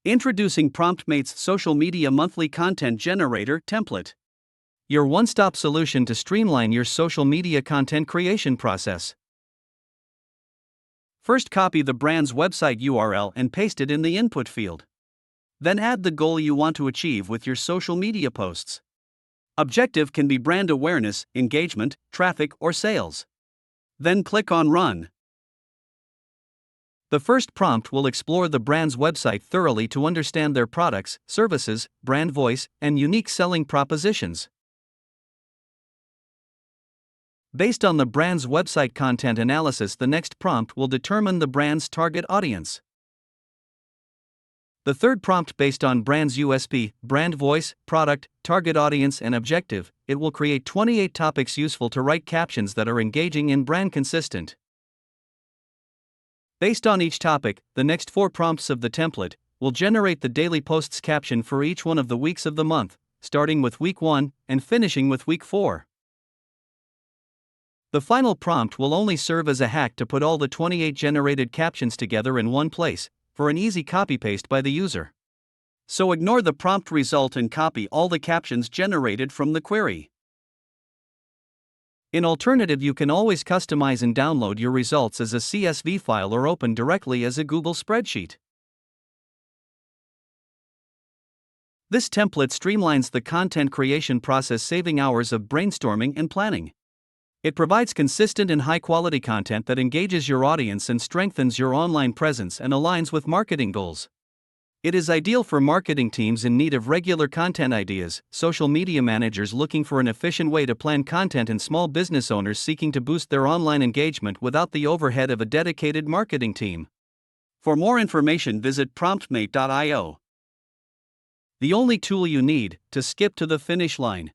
Introducing PromptMate's Social Media Monthly Content Generator template. Your one-stop solution to streamline your social media content creation process. First, copy the brand's website URL and paste it in the input field. Then add the goal you want to achieve with your social media posts. Objective can be brand awareness, engagement, traffic, or sales. Then click on Run. The first prompt will explore the brand's website thoroughly to understand their products, services, brand voice, and unique selling propositions. Based on the brand's website content analysis, the next prompt will determine the brand's target audience. The third prompt, based on brand's USP, brand voice, product, target audience, and objective, it will create 28 topics useful to write captions that are engaging and brand consistent. Based on each topic, the next 4 prompts of the template will generate the daily posts caption for each one of the weeks of the month, starting with week 1 and finishing with week 4. The final prompt will only serve as a hack to put all the 28 generated captions together in one place, for an easy copy-paste by the user. So ignore the prompt result and copy all the captions generated from the query. In alternative, you can always customize and download your results as a CSV file or open directly as a Google spreadsheet. This template streamlines the content creation process, saving hours of brainstorming and planning. It provides consistent and high-quality content that engages your audience and strengthens your online presence and aligns with marketing goals. It is ideal for marketing teams in need of regular content ideas, social media managers looking for an efficient way to plan content, and small business owners seeking to boost their online engagement without the overhead of a dedicated marketing team. For more information, visit PromptMate.io. The only tool you need to skip to the finish line.